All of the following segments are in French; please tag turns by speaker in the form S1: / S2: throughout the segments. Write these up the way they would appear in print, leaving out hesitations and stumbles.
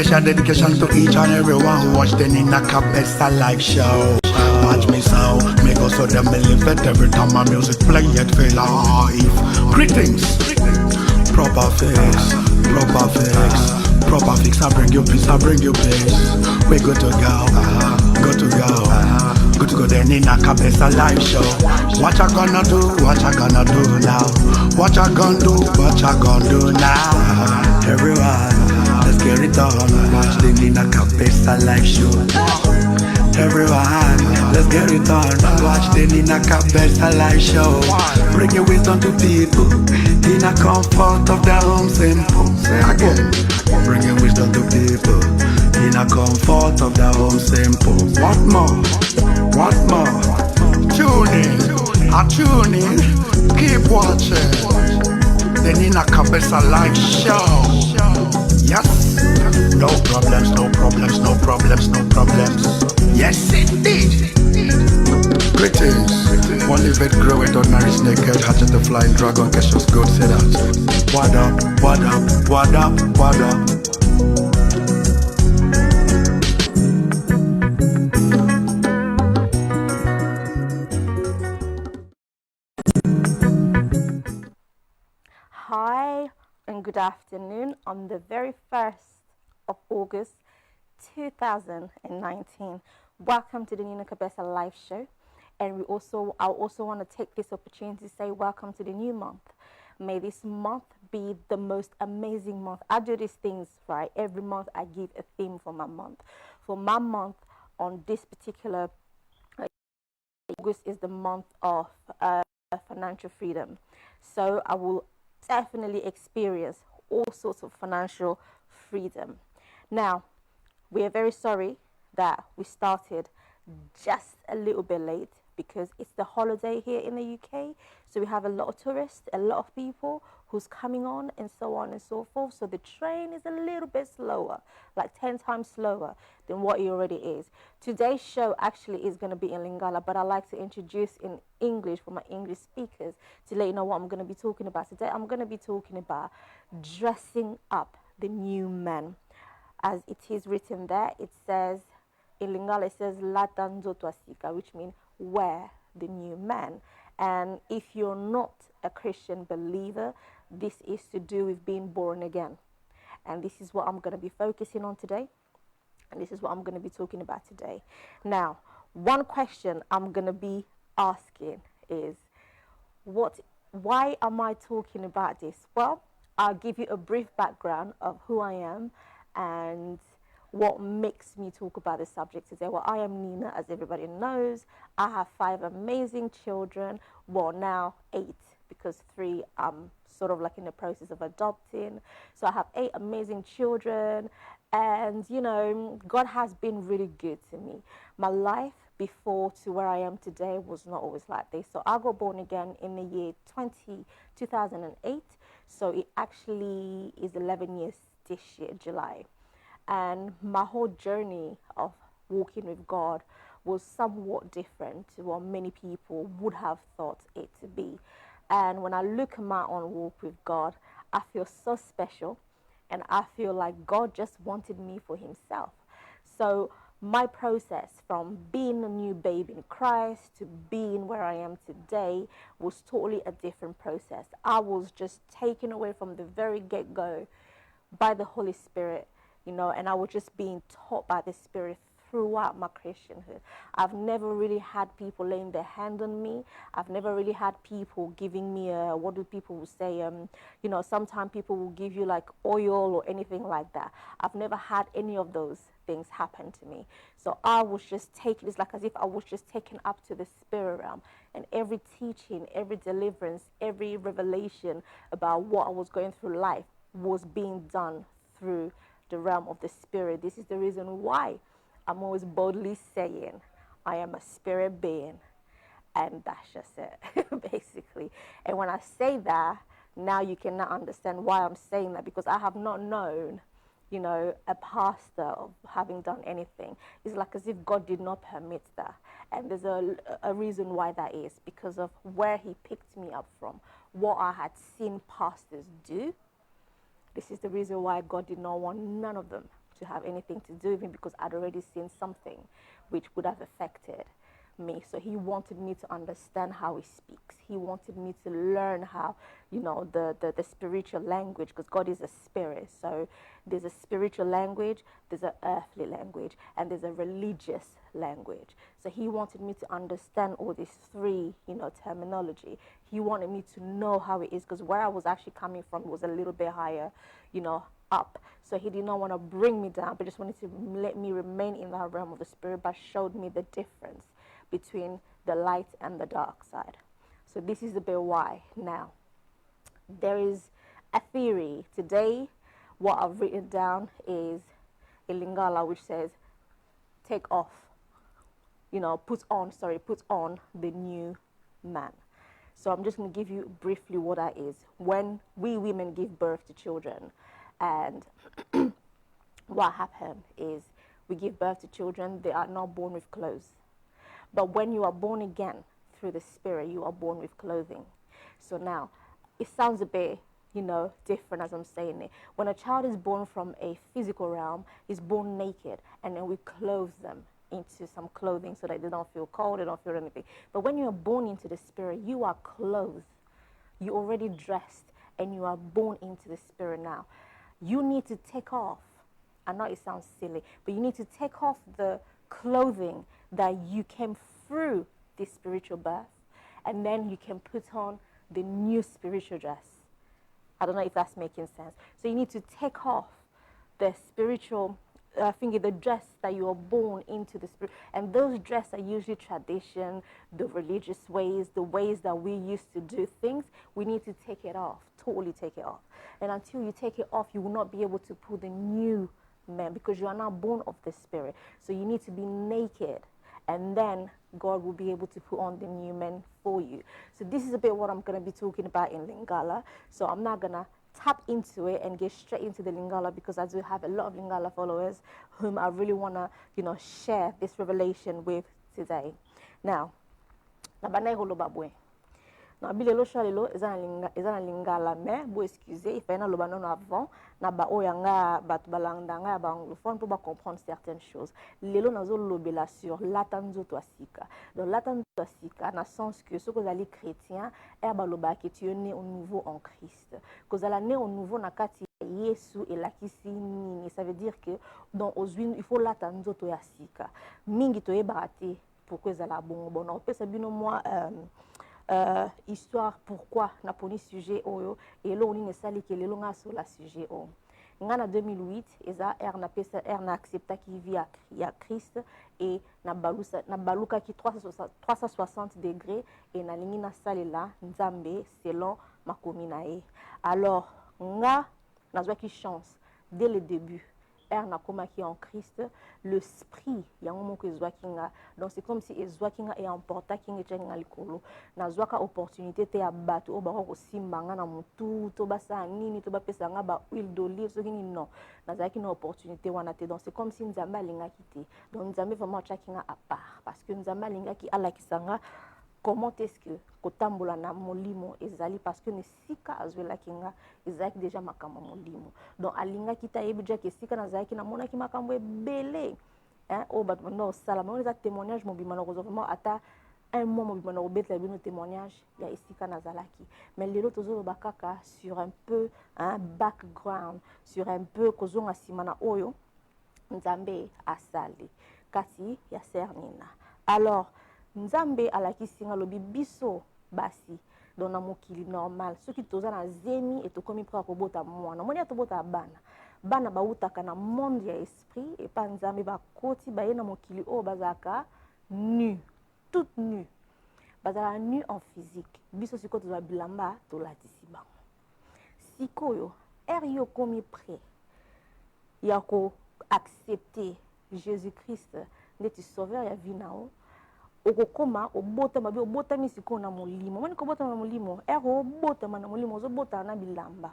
S1: Special dedication to each and everyone who watch the Nina Cabeza live show. Watch me so, me go so them believe it every time my music play it feel live. Greetings, proper fix, proper fix. Proper fix, I bring you peace, I bring you peace. We good to go, good to go. Good to go then in a Cabeza live show. What you gonna do, what you gonna do now? What you gonna do, what you gonna do now? Everyone, let's get it on. Watch the Nina Cabeza live show. Everyone, let's get it on. Watch the Nina Cabeza live show. Bring your wisdom to people in a comfort of their home simple. Say again. Bringing wisdom to people in a comfort of their home simple. What more? What more? Tune in, tune in. Keep watching the Nina Cabeza live show. Yes, no problems, no problems, no problems, no problems. Yes, indeed. Greetings. One leave it, grow it, ordinary snakehead, hatchet the flying dragon, Kesha's good, say that. What up, what up, what up, what up?
S2: Hi and good afternoon on the very 1st of August 2019. Welcome to the Nina Cabeza live show. And I also want to take this opportunity to say welcome to the new month. May this month be the most amazing month. I do these things, right? Every month I give a theme for my month. For my month on this particular August is the month of financial freedom. So I will definitely experience all sorts of financial freedom. Now, we are very sorry that we started just a little bit late because it's the holiday here in the UK. So we have a lot of tourists, a lot of people who's coming on and so on and so forth. So the train is a little bit slower, like 10 times slower than what it already is. Today's show actually is going to be in Lingala, but I like to introduce in English for my English speakers to let you know what I'm going to be talking about. Today I'm going to be talking about dressing up the new man. As it is written there, it says, in Lingala it says, Latanzo Tuasika, which means wear the new man. And if you're not a Christian believer, this is to do with being born again. And this is what I'm going to be focusing on today. And this is what I'm going to be talking about today. Now, one question I'm going to be asking is, why am I talking about this? Well, I'll give you a brief background of who I am and what makes me talk about this subject today. Well, I am Nina, as everybody knows. I have 5 amazing children. Well, now 8, because 3 I'm sort of like in the process of adopting. So I have 8 amazing children. And, you know, God has been really good to me. My life before to where I am today was not always like this. So I got born again in the year 2008. So it actually is 11 years this year, July. And my whole journey of walking with God was somewhat different to what many people would have thought it to be. And when I look at my own walk with God, I feel so special. And I feel like God just wanted me for himself. So my process from being a new baby in Christ to being where I am today was totally a different process. I was just taken away from the very get-go by the Holy Spirit, you know, and I was just being taught by the Spirit throughout my Christianhood. I've never really had people laying their hand on me. I've never really had people giving me what do people say? You know, sometimes people will give you like oil or anything like that. I've never had any of those things happen to me. So I was just taken, it's like as if I was just taken up to the spirit realm. And every teaching, every deliverance, every revelation about what I was going through life was being done through the realm of the spirit. This is the reason why I'm always boldly saying I am a spirit being, and that's just it basically. And when I say that, now you can now understand why I'm saying that, because I have not known, you know, a pastor of having done anything. It's like as if God did not permit that. And there's a reason why that is, because of where he picked me up from, what I had seen pastors do. This is the reason why God did not want none of them to have anything to do with me because I'd already seen something which would have affected me. So he wanted me to understand how he speaks. He wanted me to learn how, the spiritual language, because God is a spirit. So there's a spiritual language, there's an earthly language, and there's a religious language. So he wanted me to understand all these three, terminology. He wanted me to know how it is, because where I was actually coming from was a little bit higher, up. So he did not want to bring me down, but just wanted to let me remain in that realm of the spirit, but showed me the difference between the light and the dark side. So this is the bit why. Now, there is a theory. Today, what I've written down is a Lingala which says, take off, put on the new man. So I'm just going to give you briefly what that is. When we women give birth to children, and what happens is we give birth to children, they are not born with clothes. But when you are born again through the Spirit, you are born with clothing. So now, it sounds a bit, different as I'm saying it. When a child is born from a physical realm, he's born naked, and then we clothe them into some clothing so that they don't feel cold, they don't feel anything. But when you are born into the Spirit, you are clothed. You're already dressed, and you are born into the Spirit now. You need to take off. I know it sounds silly, but you need to take off the clothing that you came through this spiritual birth, and then you can put on the new spiritual dress. I don't know if that's making sense. So you need to take off the spiritual the dress that you are born into the spirit, and those dresses are usually tradition, the religious ways, the ways that we used to do things. We need to take it off, totally take it off. And until you take it off, you will not be able to put the new man, because you are not born of the Spirit. So you need to be naked, and then God will be able to put on the new man for you. So this is a bit what I'm going to be talking about in Lingala. So I'm not going to tap into it and get straight into the Lingala, because I do have a lot of Lingala followers whom I really want to, share this revelation with today. Now, na bilelo shalelo eza na Lingala, mais bo excusez, il fait na loba non avant na ba oyanga bat balanda nga ba anglophone pour ba comprendre certaines choses. Lelo nazo lobela sur latanzo toasika. Donc latanzo toasika na sens que ce que vous allez chrétien e ba loba que tu es né au nouveau en Christ. Que vous allez né au nouveau na kati Yesu et la kisini. Ça veut dire que dans ozwin il faut latanzo toasika. Mingi to e barate pourquoi ça la bon bon on peut ça bino moi histoire pourquoi na poni sujet oyo et là on ne sali que lelo nga sur la sujet o nga 2008 eza na accepta qui vit à Christ et na baluka qui 360 degrés et na lingi na salela nzambe selon makomi na ye. Alors nga nazwa ki chance dès le début na koma qui en Christ, l'esprit ya ngomo ko ezwakinga. Donc c'est comme si ezwakinga et emporta kinga tchenga likolo na zwaka opportunité te ya bato o bako simbanga na mutu to basa nini to bapesa nga ba huile d'olive so kini non na zaki na opportunité wana te. Donc c'est comme si nzamba linga kité. Donc nzambe vraiment tchakinga à part, parce que nzamba linga ki ala kisanga comment est-ce que kotambola na molimo ezali, parce que ne sika azwela kinga ezaki déjà makambo molimo. Donc alinga kita yebi déjà que sika na zaki na mona ki makambo ebele o bat no sala mais on témoignage mobima na vraiment ata un mois mobima na obetla bino témoignage ya esika na zalaki. Mais lelo tozolo bakaka sur un peu un background, sur un peu kozonga simana oyo nzambe asali kati ya sernina. Alors nzambe alakisinga lobi biso basi donc na mokili normal soki toza na zemi et tokomi prêt kobota mwana moni atobota bana bautaka na monde ya esprit et pa nzambe bakoti baye na mokili oyo bazaka nu, toute nu, bazala nu en physique. Biso sikoyo tozwa bilamba tolatisi bango. Sikoyo yo komi prêt ya ko accepter Jésus-Christ ndeti sauveur ya vie nao okokoma obotama bi obotami siko na molimo. Moni ko botama na molimo obotama na molimo ozobota na bilamba.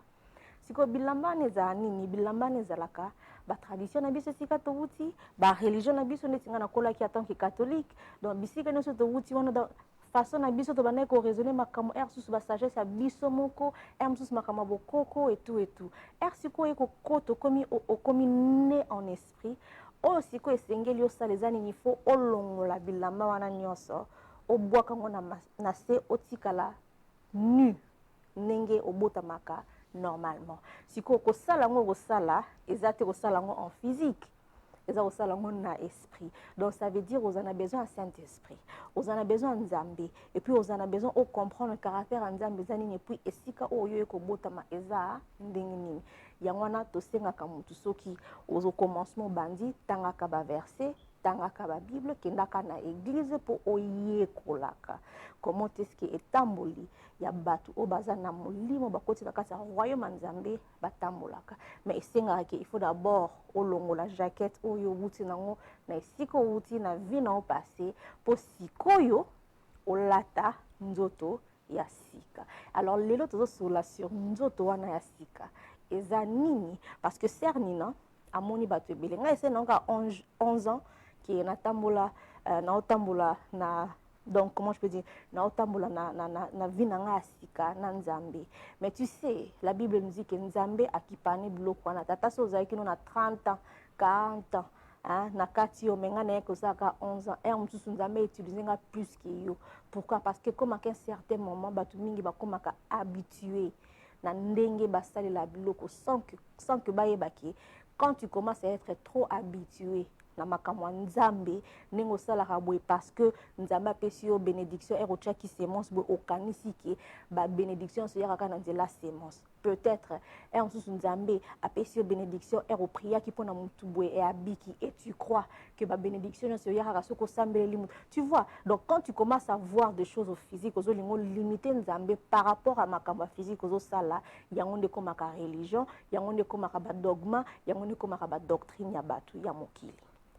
S2: Siko bilamba neza nini? Bilamba nezalaka ba tradition na biso sika towuti, ba religion na biso neti nga na kola ki atanki catholique. Donc bisika nyonso towuti wana façon na biso to bana ko raisonner makamo sous ba sagesse ya biso moko sous makamo bokoko et tout siko eko koto komi né en esprit o siko esengeli osala eza nini fo olongola bilamba wana nyonso obwaka ngo na se otikala nu ndenge obotamaka normalement siko kosala ngo kosala eza te kosala ngo en physique eza kosala ngo na esprit. Donc ça veut dire aux en a besoin de Saint-Esprit, aux en a besoin de Nzambe et puis aux en a besoin de comprendre le caractère de Nzambe ezani et puis esika oyo ekobotama eza ndenge nini yango wana tosengaka mutu soki au commencement bandi tangaka ba verset tangaka ba Bible kendaka na église pour oyekolaka comment est-ce que etamboli ya batu o baza na molimo bakoti na kati ya royaume Nzambe batambolaka mais esengaka il faut d'abord olongola jaquette oyo wuti nango na esika wuti na vie na o passé po sikoyo olata nzoto ya sika. Alors lelo tozosola sur nzoto wana ya sika eza nini parce que cernina amoni bato ebele ngai ese nanga 11 ans qui na tambola na donc comment je peux dire na otambola na vie na nga sika na Nzambe. Mais tu sais la Bible nous dit que Nzambe akipane biloko wana tata so zaki no na 30 ans 40 ans hein na kati o menga na ko saka 11 ans mususu Nzambe utiliser nga plus que yo. Pourquoi? Parce que comme à un certain moment batu mingi bakomaka habitué na ndenge basali la biloko sans que bayebaki quand tu commences à être trop habitué na makamwa Nzambe nengo sala rabwe parce que Nzambe apesi yo bénédiction erochaki semence bo okanisi ki ba bénédiction so yaka na nzela semence peut-être mususu Nzambe apesi yo bénédiction ero priya ki pona mutu bwe e abiki et tu crois que ba bénédiction so yaka soko sambeli mutu tu vois. Donc quand tu commences à voir des choses au physique ozo lingo limiter Nzambe par rapport à makamwa physique ozo sala yango nde komaka religion yango nde komaka ba dogma yango nde komaka ba doctrine ya batu ya mokili.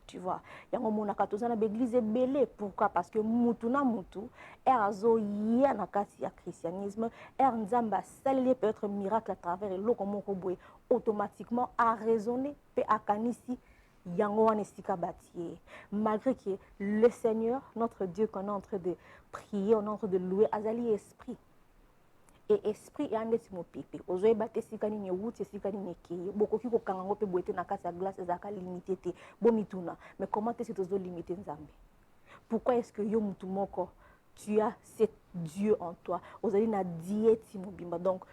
S2: Tu vois, yango monaka tozana l'église belé pourquoi? Parce que mutu na mutu azo ya na kati ya christianisme Nzamba salé peut être miracle à travers eloko moko boye automatiquement a raisonner pe akanisi yango wana esika batie malgré que le Seigneur notre Dieu qu'on est en train de prier on est en train de louer azali esprit. Et esprit ya ndeti mopepe ozoye bate sika nini wuti sika nini ki bokoki ko kanga ngope boete na kati ya glace ezaka limité te bomituna mais comment est-ce que tozo limiter Nzambe? Pourquoi est-ce que yo mutu moko tu as cet Dieu en toi ozali na dieti mobimba donc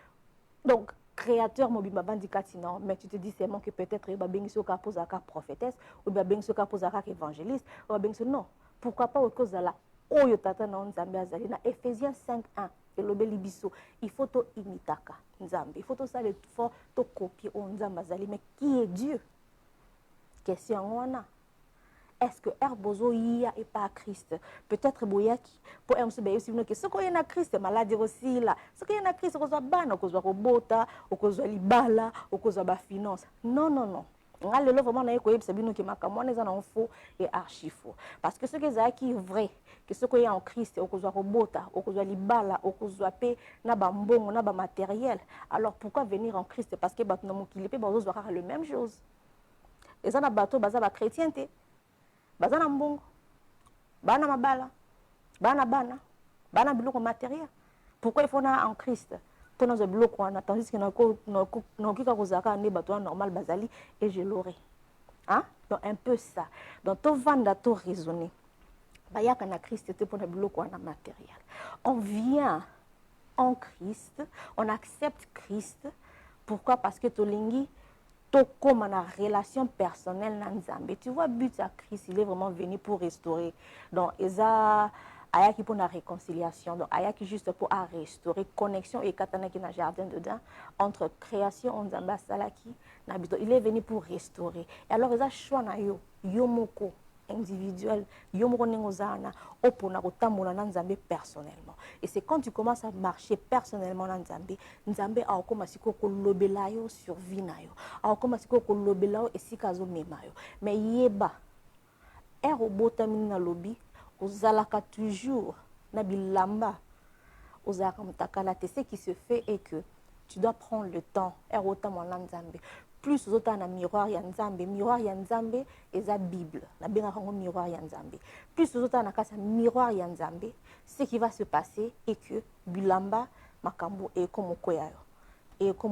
S2: créateur mobimba bandikati non mais tu te dis seulement que peut-être ba bengiso ka posa ka prophétesse ou ba bengiso ka posa ka évangéliste ou ba bengiso non pourquoi pas okozala oyo tata na Nzambe azali na Ephésiens 5:1 elobeli biso il faut to imitaka Nzambe il faut to ça le faut to copier on Nzambe azali mais qui est Dieu? Question wana est-ce que herbozo ya et pas Christ peut-être boyaki pour un sebe aussi que ce qu'on a Christ maladie aussi là ce qu'on a Christ kozwa bana kozwa robota okozwa libala okozwa ba finance non nga lelo vraiment na yeko yebisa bino ke makamwa neza na faux et archi faux parce que ce que ça qui est vrai que ce qu'on y a en Christ okozwa robota okozwa libala okozwa pe na ba mbongo na ba matériel alors pourquoi venir en Christ parce que bato na mokili pe bazozwa kaka le même chose et ça na bato baza ba chrétienté baza na mbongo bana mabala bana biloko matériel pourquoi il faut na en Christ pour nos blocs on tandis que nos kika kozaka ne bato normal bazali et je l'aurai hein donc un peu ça donc to vanda to raisonner bayaka na Christ te pour na blocs on matériel on vient en Christ on accepte Christ pourquoi? Parce que tolingi comme en relation personnelle na Nzambe. Tu vois, but à Christ, il est vraiment venu pour restaurer. Donc, eza ayaki pour la réconciliation. Donc, ayaki juste pour restaurer connexion et katana qui na jardin dedans entre création Nzambe salaki na bito. Il est venu pour restaurer. Et alors, eza choix na yo moko individuel yomoko nengozana opona kotambola na Nzambe personnellement. Et c'est quand tu commences à marcher personnellement na Nzambe akoma siko kolobela yo sur vie na yo akoma siko kolobela yo esika zo mema yo mais yeba robotami na lobi ozalaka toujours na bilamba ozalaka mutakala te ce qui se fait est que tu dois prendre le temps rotamona Nzambe plus ozota na miroir ya nzambe eza bible na benga kango miroir ya nzambe plus ozota na kasa miroir ya nzambe ce qui va se passer est que bilamba makambo e comme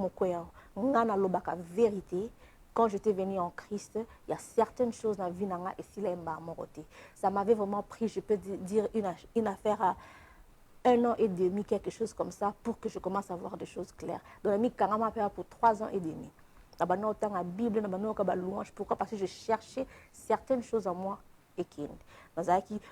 S2: koyayo ngana lobaka vérité. Quand j'étais venue en Christ, il y a certaines choses dans la vie et si ça m'avait vraiment pris, je peux dire, une affaire à 1 an et demi, quelque chose comme ça, pour que je commence à voir des choses claires. Donc, j'ai mis pour 3 ans et demi. La Bible, la louange. Pourquoi? Parce que je cherchais certaines choses en moi et qui.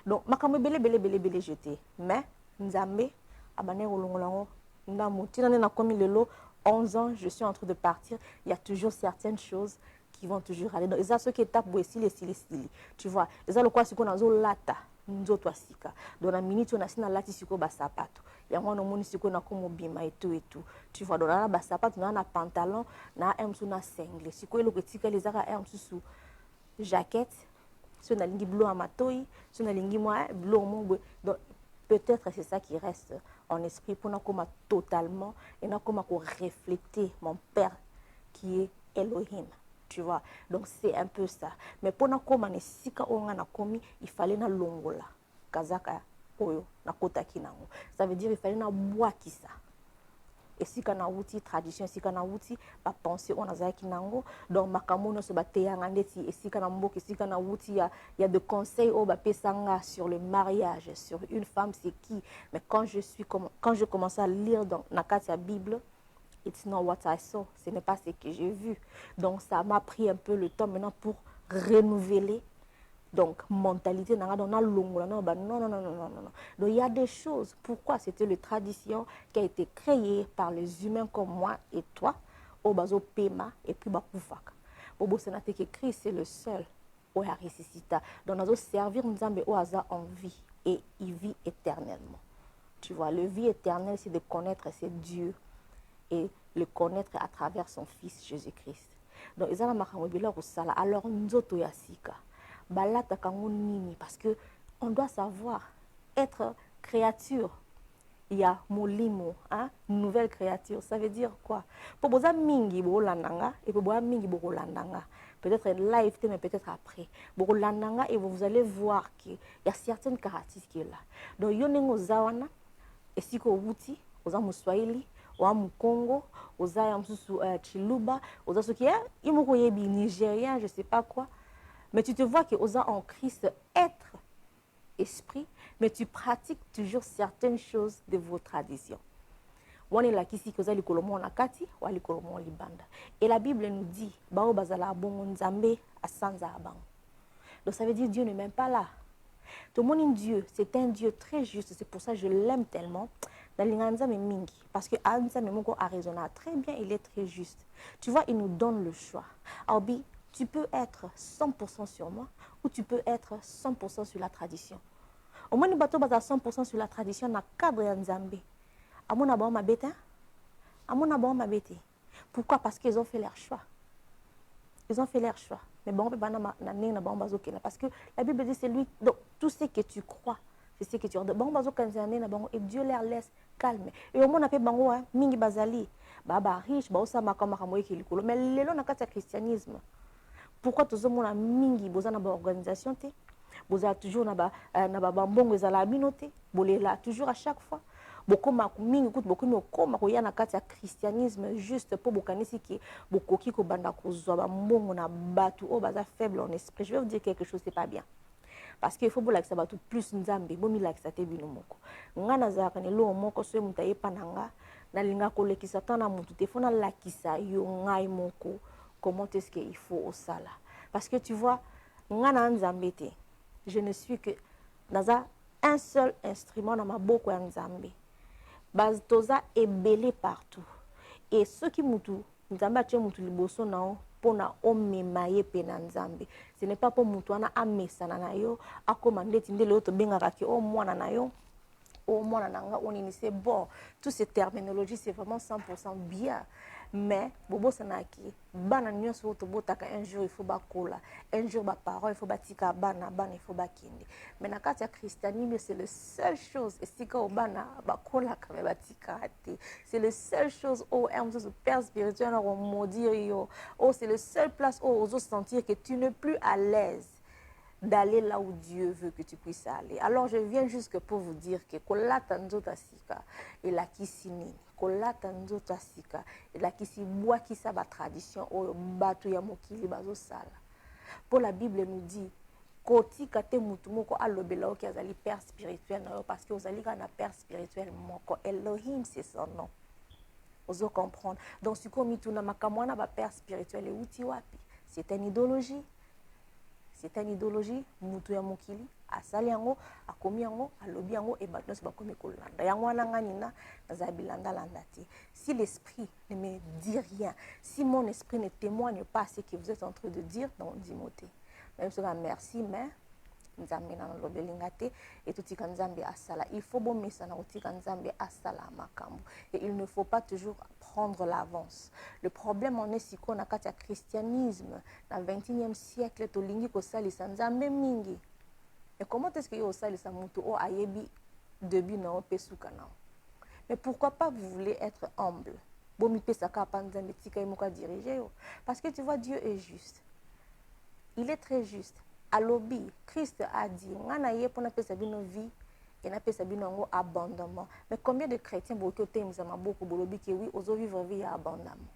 S2: Donc, je belé jeté. Mais, Nzambe, abane olongolango, ndamuti na komi lelo 11 ans, je suis en train de partir. Il y a toujours certaines choses qui vont toujours aller. Donc, ils ont ce qui est tape tu vois. Ils ont le quoi, c'est qu'on a lata. Donc, la minute, on a signé la lati, c'est qu'on a sapato. Il y a un moment, c'est qu'on a comme bima et tout et tout. Tu vois, dans la sapato, on a un pantalon, on a un sous na single. C'est quoi le petit que les ara un sous jaquette. Si on a lingi bleu à matoi, si on a lingi moi bleu au monde. Donc, peut-être c'est ça qui reste en esprit pour nous comme totalement et nous comme refléter mon Père qui est Elohim, tu vois. Donc c'est un peu ça. Mais pour nous comme on est sika on a commis, il fallait na longola kazaka oyo na kota kinango. Ça veut dire il fallait na bois qui ça. Et si kana outil tradition, si kana outil pas penser on a za kinango. Donc makamono se bateya ngandeti et si kana mboke si kana outil il y a de conseils au ba pesanga sur le mariage, sur une femme c'est qui. Mais quand je commence à lire dans la Bible, it's not what I saw, ce n'est pas ce que j'ai vu. Donc ça m'a pris un peu le temps maintenant pour renouveler. Donc, mentalité, non. Donc, il y a des choses. Pourquoi? C'était une tradition qui a été créée par les humains comme moi et toi, au bazo pema et puis bakufaka. Au Bosana que Christ c'est le seul où il a ressuscité. Donc, nous allons servir Nzambe au hasard en vie et il vit éternellement. Tu vois, le vie éternelle, c'est de connaître c'est Dieu et le connaître à travers son Fils Jésus-Christ. Donc, ils ont alors nous autres yasika. Parce que on doit savoir être créature. Il y a molimo, hein, nouvelle créature. Ça veut dire quoi? Pour boza mingi bolandanga et pour boza mingi bolandanga. Peut-être live, mais peut-être après. Bolandanga et vous allez voir qu'il y a certaines caractéristiques là. Donc yonengo zawana et si ko wuti, oza muswahili, oza mukongo, oza yamsusu chiluba, oza ce qui est, imoko yebi nigérien, je sais pas quoi. Mais tu te vois que osa en Christ être esprit, mais tu pratiques toujours certaines choses de vos traditions. Et la Bible nous dit, donc ça veut dire Dieu ne m'aime pas là. Tout le monde Dieu, c'est un Dieu très juste, c'est pour ça que je l'aime tellement. Parce que Anza Memoko a raisonné très bien, il est très juste. Tu vois, il nous donne le choix. Albi, tu peux être 100% sur moi ou tu peux être 100% sur la tradition. Au moins, nous bateaux 100% sur la tradition dans le cadre de Nzambe. Pourquoi? Parce qu'ils ont fait leur choix. Ils ont fait leur choix. Mais bon, parce que la Bible dit c'est lui. Donc, tout ce que tu crois, c'est ce que tu ordonnes. Et Dieu leur laisse calme. Et au moins, on appelle bango, mingi bazali. Baba riche, ba osama kama kamoye kilikolo. Mais lelo na kati ya christianisme. Pourquoi tous les gens mingi boza na ba organisation te, boza toujours na ba mbongo ezala binote, bolela toujours à chaque fois. Bokoma mingi kutu bokomi okoma koya na kati ya christianisme juste pour bokanisi ki bokoki ko banda kozwa ba mbongo na batu o baza faible en esprit. Je vais vous dire quelque chose, c'est pas bien. Parce qu'il faut que ça batu plus nzambe, bomi la ça te bino moko. Ngana za kana lo moko so mutaye pananga na linga kolekisa tana mutu te fona la kisa yo ngai moko. Comment est-ce qu'il faut au sala? Parce que tu vois, je ne suis que dans un seul instrument dans ma boko nzambe. Bazoza est belé partout. Et ceux qui moutou, nzambe a tué moutou liboso nao pour na omemaye pena nzambe. Ce n'est pas pour moutou ana amesana na yo, a commandé tinde le autre benga raki o mwana na yo. Au moins, on c'est bon. Toutes ces terminologies, c'est vraiment 100% bien. mais bobo sanaki bana nyonso to botaka un jour il faut bakola un jour ba parents il faut batika bana il faut bakende mais na kati ya christianisme c'est le seule chose et sika bana bakola ka batika te c'est le seule chose au père spirituel on maudire yo oh c'est le seul place où on sentir que tu n'es plus à l'aise d'aller là où Dieu veut que tu puisses aller. Alors je viens juste pour vous dire que kolata nzota sika et la kisini kolata nzota sika et la kisi bois qui sa ba tradition o bato ya mokili bazo sala. Pour la Bible nous dit koti kate mutu moko alobela o ki azali père spirituel na yo parce que ozali ka na père spirituel moko Elohim c'est son nom. Ozo comprendre. Donc si komi tuna makamwana ba père spirituel e uti wapi? C'est une idéologie. C'est une idéologie, mutu ya mokili, asali yango, akomi yango, alobi yango, et maintenant c'est bakomi kolanda. Yango ananganina, nazabilanda landati. Si l'esprit ne me dit rien, si mon esprit ne témoigne pas ce que vous êtes en train de dire, non, dis-moi. Même si merci, mais nzambe na lobelingate et tout nzambe asala. Il faut bon mesa na utika nzambe asala makambo. Et il ne faut pas toujours prendre l'avance. Le problème on est si qu'on a katia christianisme dans le 21e siècle to lingi ko salisa nzambe mingi. Et comment est-ce que yo salisa mutu o ayebi début na o pesuka na. Mais pourquoi pas vous voulez être humble? Bomi pesaka pa nzambe tika imoka diriger yo parce que tu vois Dieu est juste. Il est très juste. Alobi, Christ a dit, ngana ye pour na pesa bino vie et na pesa bino ngo abondamment. Mais combien de chrétiens beaucoup temzama beaucoup bolobi que oui, ozo vivre vie abondamment.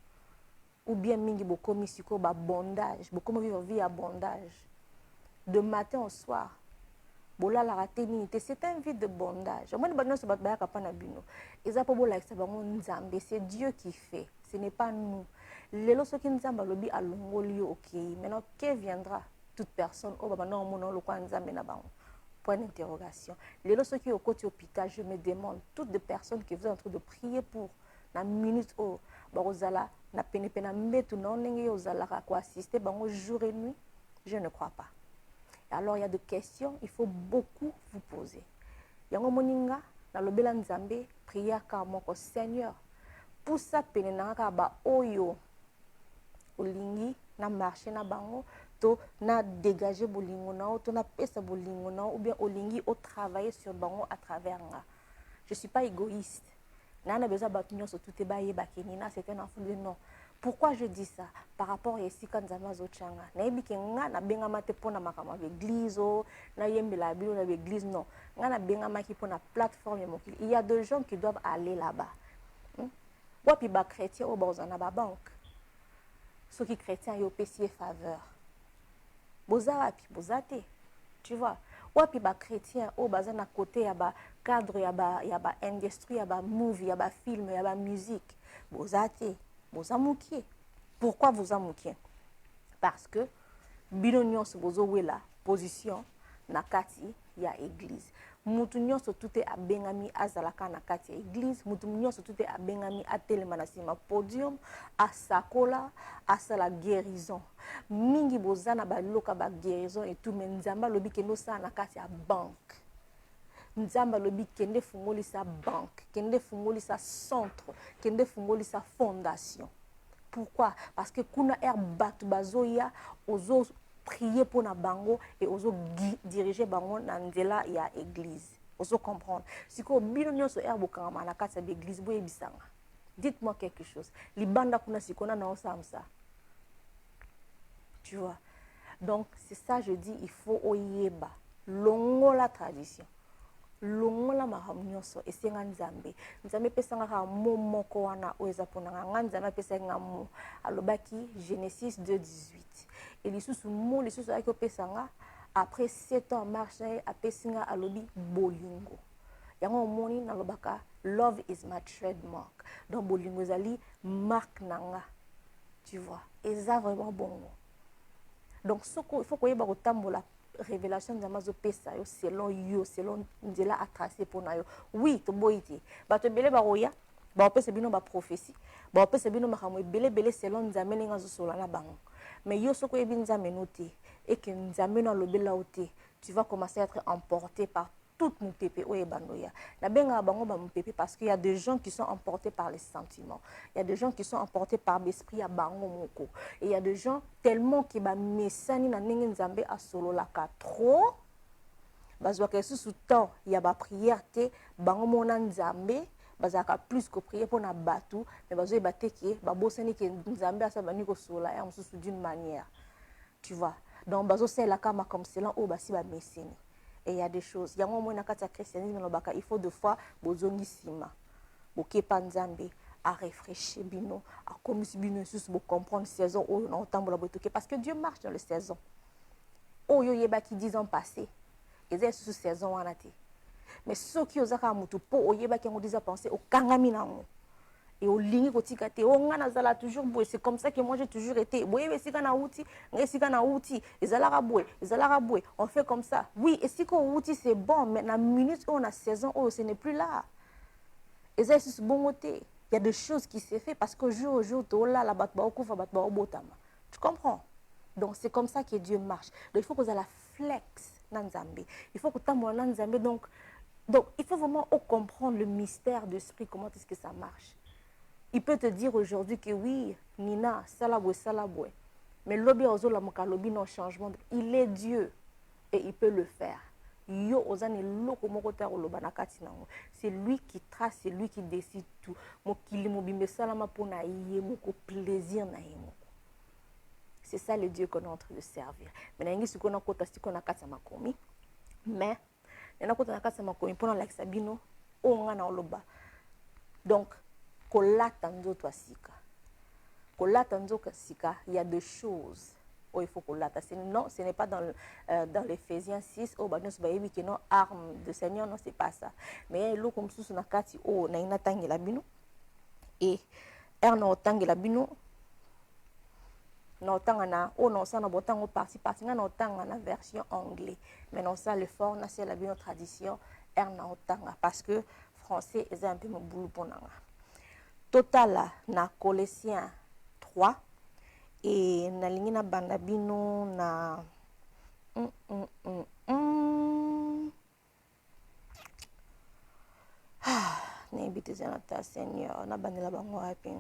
S2: Ou bien mingi beaucoup misiko ba bondage, beaucoup vivre vie à bondage. De matin au soir. Bola la raténité, c'est un vie de bondage. Moi ne badno se batbaya kapana bino. Eza po bola sa bango nzambe, c'est Dieu qui fait, ce n'est pas nous. Lelo soki nzamba lobi alongoli OK. Maintenant que viendra toute personne au baba non mono lo kwa nzambe na bango. Point d'interrogation. Les lorsque qui au côté hôpital, je me demande toutes les personnes qui vous êtes en train de prier pour la minute au barozala na pene pena metu na onenge ozala quoi assister bango jour et nuit, je ne crois pas. Alors il y a des questions, il faut beaucoup vous poser. Yango moninga na lobela nzambe prière ka moko Seigneur. Pour ça pene na ka ba oyo olingi na marché na bango to na dégager bolingo na to na pesa bolingo na ou bien olingi au travailler sur bango à travers nga. Je suis pas égoïste. Nana besoin batunyo so tout est baye bakenina c'est un enfant de non. Pourquoi je dis ça par rapport à ici quand nzama zo changa. Na yebi ke nga na benga mate pona makama l'église na yembe la bilo na l'église non. Nga na benga maki pona plateforme mokili. Il y a des gens qui doivent aller là-bas. Wapi ba chrétien au bozana ba banque. Ceux qui chrétiens yo pesier faveur. Bozarapi, bozate. Tu vois, wapi ba chrétien au bazan à côté ya ba cadre ya ba industrie ya ba movie ya ba film ya ba musique. Bozate, bozamukie. Pourquoi vous amukie? Parce que binonion se bozo wela position na kati ya église. Mutu nyonso tout est abengami azalaka na kati ya église, mutu nyonso tout est abengami atelema na sima podium, asakola, asala guérison. Mingi bozana ba loka ba guérison et tout mais nzamba lobi kendo sa na kati ya banque. Nzamba lobi kende fungoli sa banque, kende fungoli sa centre, kende fungoli sa fondation. Pourquoi? Parce que kuna batu bazoya ozo prier pour na bango et ozo diriger bango na nzela ya église. Ozo comprendre. Si ko bino nyonso bokama na kati ya église boye bisanga. Dites-moi quelque chose. Libanda kuna sikona na osamsa. Tu vois. Donc c'est ça je dis il faut oyeba longo la tradition. Longo la mahamnyoso esenga nzambe. Nzambe pesanga ka momoko wana oeza ponanga nzambe pesanga mo alobaki Genesis 2:18. Et les sous avec pesanga après 7 ans marche a pesinga alobi bolingo. Yango moni na lobaka love is my trademark. Donc bolingo zali marque nanga. Tu vois. Et ça vraiment bon. Donc il faut qu'on y ait la révélation de Amazo pesa selon yo selon ndela a tracé pour na yo. Oui, to boiti. Ba to bele ba roya, ba pesa bino ba prophétie. Ba pesa bino makamwe bele selon nzamene ngazo sola na bango. Mais yo soko yebi nzamene noté et que nzamene na lobela oté, tu vas commencer à être emporté par tout mupepe oye bandoya. Na benga bango ba mupepe parce qu'il y a des gens qui sont emportés par les sentiments. Il y a des gens qui sont emportés par l'esprit à bango moko. Et il y a des gens tellement qui ba mesani na ndenge nzambe a solo la ka trop. Bazwaka sous temps, il y a ba prière te bango mona nzambe. Bazaka plus que prier pour na batu, mais bazoye bateke ba bosani ke nzambe asa bani ko sola ya mususu d'une manière. Tu vois. Donc bazo c'est la kama comme cela o basi ba meseni. Et il y a des choses. Il y a un moment dans le christianisme, il faut deux fois bozongi sima. Boke panzambe à réfléchir bino, à comme si bino sus bo comprendre saison o na otambo la botoke parce que Dieu marche dans les saisons. Oh yo yeba qui 10 ans passés. Et c'est sous saison wanate. Mais ceux qui osaka mutu po oyeba qui ont déjà pensé au kangami nango. Et au ligne kotika te o ngana zala toujours boy, c'est comme ça que moi j'ai toujours été. Boye besika na outi, ngesika na outi, ezalaka boy, on fait comme ça. Oui, et si ko outi c'est bon, mais la minute où on a saison oh ce n'est plus là. Et ça c'est bon côté. Il y a des choses qui s'est fait parce que jour au jour to là la bat ba okufa bat ba obotama. Tu comprends? Donc c'est comme ça que Dieu marche. Donc il faut que vous ayez la flex nanzambe. Il faut que tu aies nanzambe donc il faut vraiment comprendre le mystère de l'esprit, comment est-ce que ça marche. Il peut te dire aujourd'hui que oui, Nina, salaboué. Mais l'obi ozola moka lobi non changement. Il est Dieu et il peut le faire. Yo ozane loko moko ta oloba na kati nango. C'est lui qui trace, c'est lui qui décide tout. Mokili mobimbe salama pona yé moko plaisir na yé moko. C'est ça le Dieu qu'on est en train de servir. Mais nangi sikona kota sikona kati makomi. Mais nena kota na kati makomi pona la sabino o ngana oloba. Donc kolata nzoto asika. Kolata nzoto asika, il y a deux choses. Oh, il faut kolata. Non, ce n'est pas dans l'Éphésiens 6. Oh, bah, nous sommes que non, arme de Seigneur, non, c'est pas ça. Mais il y a comme sous na kati, oh, na ina tangi la bino. Et, erno tangi la bino. Non, tangana, oh, non, ça, non, botango parti, non, tangana version anglais. Mais non, ça, le fort, c'est la bino tradition, erno tanga. Parce que français, c'est un peu mon boulot pour nanga. Total na Colossiens 3 et na lingina bandabino na n'habite zanata Seigneur na bandela bango api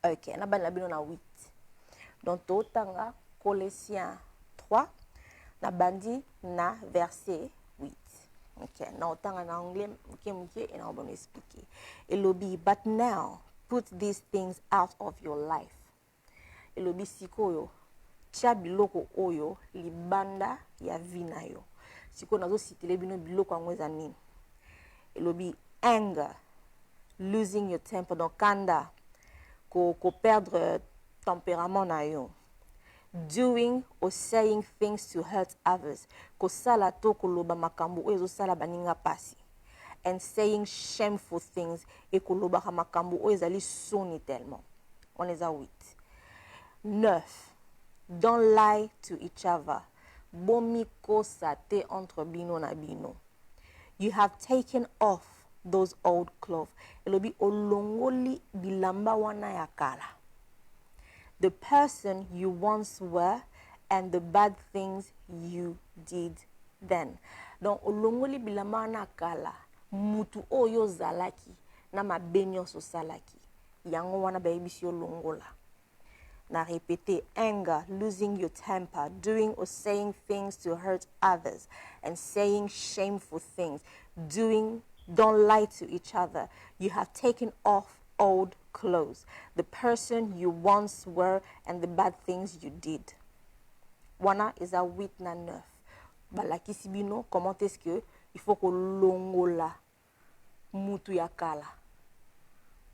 S2: ok na bandabino na 8 donc totanga Colossiens 3 na bandi na verset 8. Ok, now tanga na anglais, et na on va expliquer. Et lobby, but now put these things out of your life. Et lobby siko yo, tia biloko oyo libanda ya vina yo. Siko nazo sitile bino biloko angweza nini. Et lobby anger, losing your temper, donc kanda, ko perdre tempérament na yo. Doing or saying things to hurt others. Ko sala to koloba makambo ezo sala baninga pasi. And saying shameful things e koloba makambo ezali soni tellement. On les a 8. 9. Don't lie to each other. Bomiko sate entre bino na bino. You have taken off those old clothes. Elobi olongoli bilamba wana yakala. The person you once were and the bad things you did then. Donc, olongoli bilamba na kala, mutu oyo zalaki, na mabenyo so salaki. Yango wana baibisi olongola. Na répéter, anger, losing your temper, doing or saying things to hurt others, and saying shameful things, don't lie to each other. You have taken off old clothes, the person you once were and the bad things you did. Wana is a 8 na 9. Balaki sibino, comment est-ce que il faut que longola mutu yakala.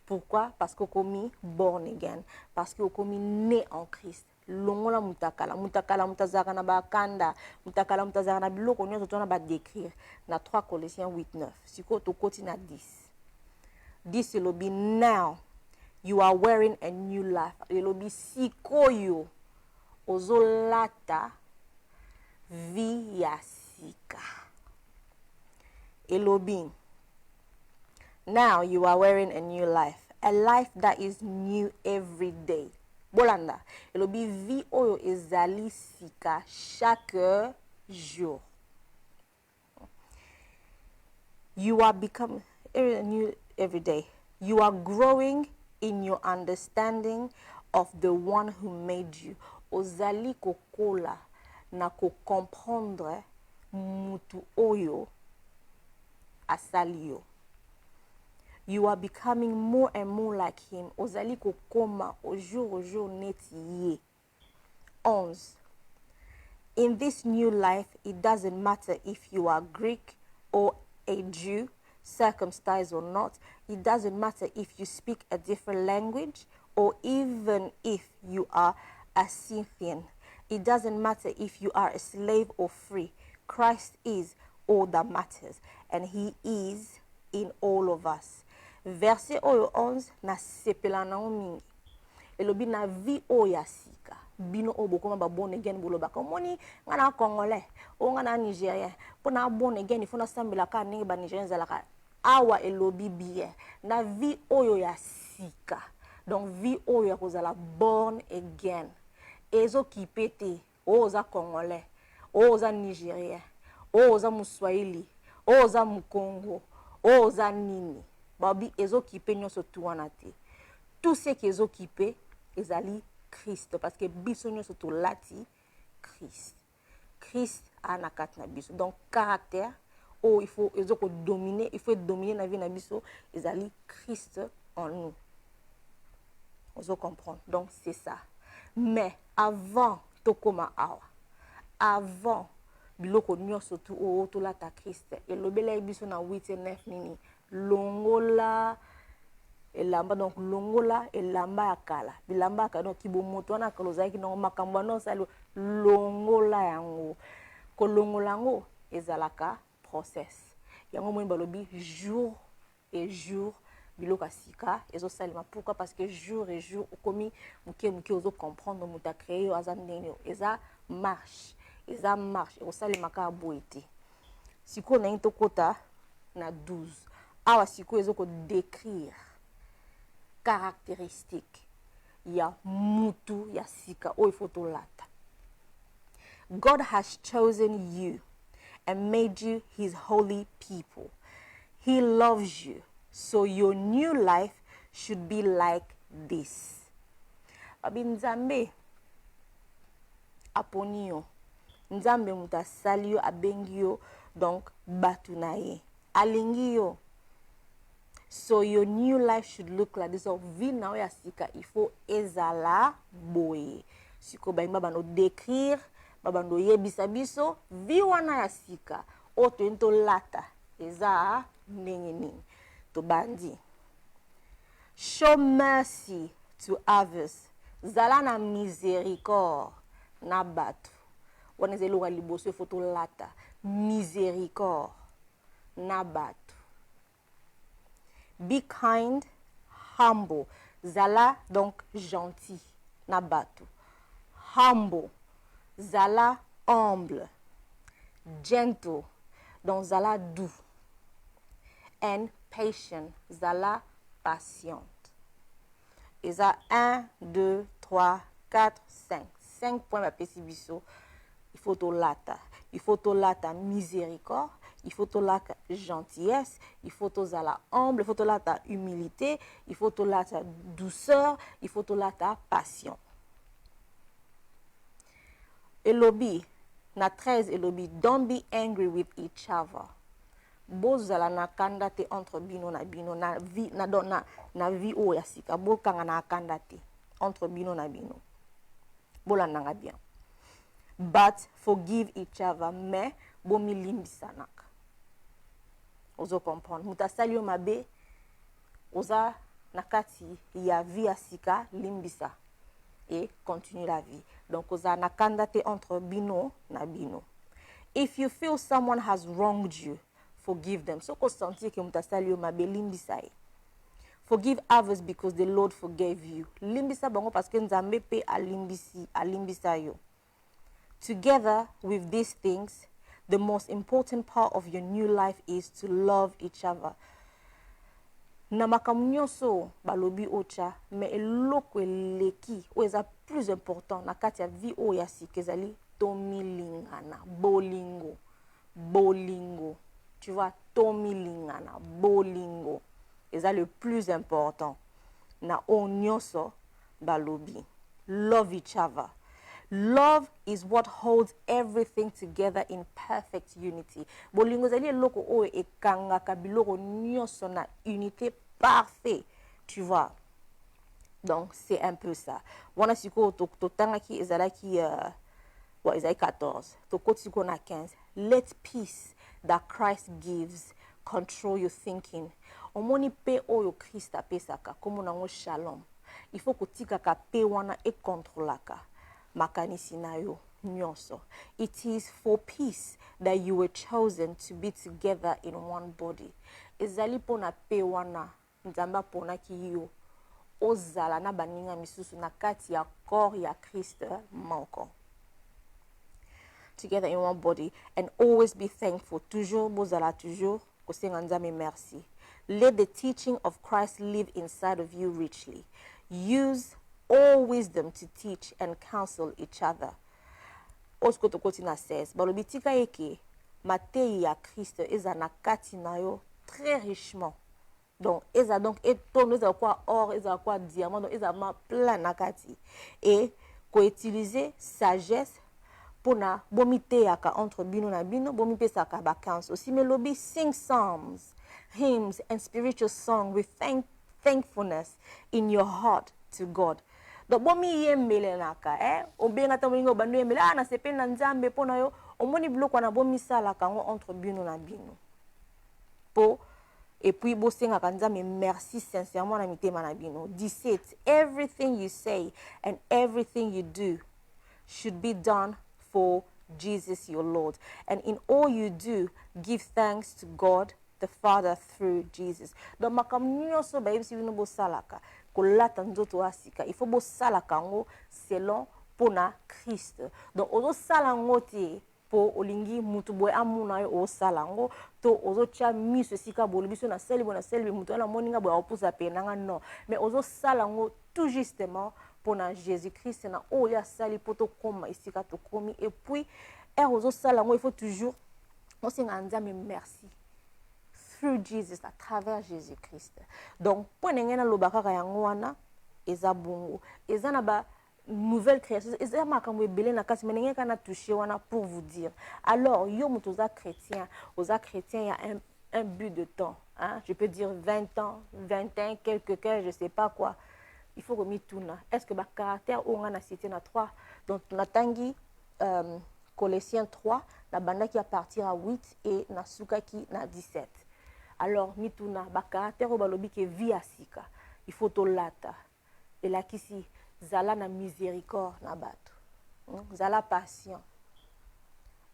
S2: Pourquoi? Parce que komi born again, parce que komi né en Christ. Longola mutakala mutazaka na bakanda, mutakala mutazaka na biloko nyoso tona ba décrire na 3 Colossiens 8:9. Siko to koti na 10. This will be now. You are wearing a new life. It will be sikoyo ozolata via sika. It will be now you are wearing a new life. A life that is new every day. Bolanda. It will be vi oyo ezali sika chaque jour. You are becoming new every day. You are growing in your understanding of the one who made you. Ozali kokola na ko comprendre mutu oyo asali yo. You are becoming more and more like him. Ozali kokoma au jour neti ye. 11. In this new life, it doesn't matter if you are Greek or a Jew, circumcised or not. It doesn't matter if you speak a different language or even if you are a Scythian. It doesn't matter if you are a slave or free. Christ is all that matters, and he is in all of us. Verset 11 na sepela na mingi. Elobi na vi oya sika. Bino obokoma ba born again boloba komoni ngana congolais o ngana nigérien pona born again ifuna sambela ka ningi ba nigérien zalaka awa elobi bien na vi oyo ya sika. Donc vi oyo ya kozala born again ezo kipete oza congolais oza nigérien oza muswahili oza mukongo oza nini babi ezo kipe nyonso tuwana te. Tout ce qui est occupé ezali Christ parce que biso nyonso to lati Christ. Christ a na kat na biso. Donc caractère il faut ezoko dominer, il faut dominer na vie na biso ezali Christ en nous. Vous comprendre. Donc c'est ça. Mais avant tokoma awa. Avant biloko nyonso to lata Christ. Et lobela biso na 8 et 9 nini. Longola elamba donc longola elamba ya kala bilamba ya kala donc kibomoto wana kalozaki donc makambo no salo longola yango ko longola yango ezalaka process yango mo balobi jour et jour biloka sika ezo salima. Pourquoi? Parce que jour et jour okomi muke ozo comprendre muta créer azandeni eza marche o salima ka boité siko na into kota na 12 awa siko ezo ko décrire caractéristique ya mutu ya sika o ifoto lata. God has chosen you and made you his holy people. He loves you, so your new life should be like this. Abinzambe aponio nzambe mutasali yo abengi yo donc batu na ye alingi yo. So your new life should look like this. So vi na ya sika il faut ezala boye. Siko ba imba bano décrire, babando yebisa biso vi wana ya sika o to ento lata eza nini to bandi. Show mercy to others. Zala na miséricorde na batu. Wana zelo ga liboso foto lata miséricorde na batu. Be kind, humble. Zala donc gentil, nabatu. Humble. Zala humble. Gentle. Donc zala doux. And patient. Zala patiente. Et ça 1, 2, 3, 4, 5. 5 points à Pessibiso. Il faut to lata. Il faut to lata miséricorde. Il faut to la gentillesse, il faut to la humble, il faut to la humilité, il faut to la douceur, il faut to la passion. Elobi, na 13 elobi, don't be angry with each other. Bozala na kandate entre bino na bino na vi na vi o yasika bokanga na kandate entre bino na bino. Bolandanga bien. But forgive each other, mais bomi limbisanaka. Ozo comprendre. Mutasali yo mabe oza nakati ya vie asika limbisa et continue la vie. Donc oza nakandate entre bino na bino. If you feel someone has wronged you, forgive them. So ko sentir que mutasali yo mabe limbisa e. Forgive others because the Lord forgave you. Limbisa bango parce que nzambe pe alimbisa yo. Together with these things, the most important part of your new life is to love each other. Na makamunyoso balobi ocha, mais eloko leki o eza plus important na kati ya vie o ya sikezali tomilingana, bolingo, bolingo. Tu vois, tomilingana, bolingo. Et ça le plus important. Na onyoso balobi. Love each other. Love is what holds everything together in perfect unity. Bolingo zali loko o e kanga kabiloko nyoso na unité parfait. Tu vois. Donc c'est un peu ça. Wana siko to tanga ki ezalaki ezali 14. To kotiko na 15. Let peace that Christ gives control your thinking. Omoni pe oyo Christ apesaka komo nango shalom. Il faut kotika ka pe wana e controlaka makanisi na yo nyonso. It is for peace that you were chosen to be together in one body. Ezali pona pe wana nzamba pona ki yo ozala na baninga misusu na kati ya corps ya Christ moko. Together in one body, and always be thankful. Toujours bozala toujours kosenga nzambe merci. Let the teaching of Christ live inside of you richly. Use all wisdom to teach and counsel each other. Osko kotina says, balobitika eke matei ya Christ eza na kati na yo très richement. Donc eza donc eton eza kwa or eza kwa diamant donc eza ma plein na kati et ko utiliser sagesse pona bomite yaka entre bino na bino bomipe saka vacances aussi melobi sing psalms, hymns and spiritual song with thankfulness in your heart to God. Donc bomi yembele naka obenga tamolingo bando yembele na sepe na nzambe pona yo omoni biloko na bomi sala kango entre bino na bino po. Et puis, bosenga kanzame merci sincèrement na mitema na bino. 17. Everything you say and everything you do should be done for Jesus your Lord. And in all you do, give thanks to God the Father through Jesus. Donc, makam nyonso ba yebisi bino bo salaka. Kolata nzoto asika. Il faut bo salaka ngo selon pona Christ. Donc, ozo salango te po olingi mutu boy amuna yo osalango to ozo tia miso sika bolibiso na selbi mutu na moninga boy oposa penanga non mais ozo salango tout justement pour na Jésus-Christ na o ya sali poto koma isika to komi et puis ozo salango il faut toujours on singa nzambe merci through Jesus à travers Jésus-Christ. Donc pour ngena lobaka yango wana eza bongo eza na ba nouvelle création. Et c'est ma kamwe belé na kasi menenge kana touché wana pour vous dire. Alors yo mutoza chrétien, oza chrétien il y a un but de temps, hein? Je peux dire 20 ans, 21 quelques cas, je sais pas quoi. Il faut remettre tout là. Est-ce que ba caractère on a cité na 3 donc na tangi Colossiens 3 la banda qui a partir à 8 et na sukaki na 17. Alors mituna ba caractère o balobi ke vie asika. Il faut to lata. Et là kisi zala na miséricorde na bato. Zala patient.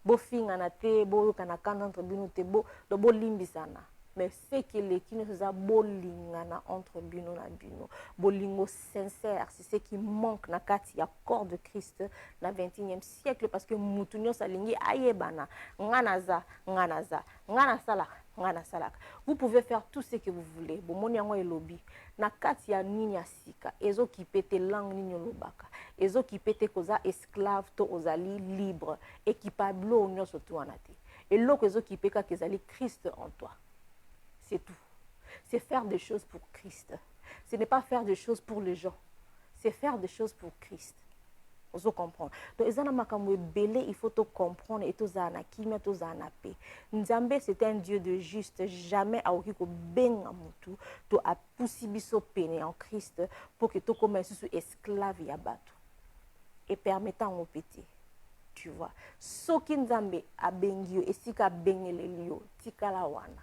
S2: Bo finga na te bo kana kana entre bino te bo do bo limbisana. Mais ce que les qui ne faisait bolingana entre bino na bino. Bolingo sincère, c'est ce qui manque na kati ya corps de Christ na 21e siècle parce que mutunyo salingi ayebana nganaza ngana salak. Vous pouvez faire tout ce que vous voulez. Bomoni yango elobi na kati ya nini asika ezo ki pete langue nini lobaka ezo ki pete koza esclave to ozali libre et qui pablo nyonso to anate et loko ezo ki peka kezali Christ en toi. C'est tout. C'est faire des choses pour Christ. Ce n'est pas faire des choses pour les gens. C'est faire des choses pour Christ. Vous comprenez. Donc, il faut comprendre et tout ça, tout ça, Nzambe, c'est un Dieu de juste. Jamais à aucun benga mutu, to a possibiso pene en Christ pour que tu commences sous esclave yabatu et permettant au pété. Tu vois. Soki Nzambe a bengio et si ka bengele lio, tika la wana.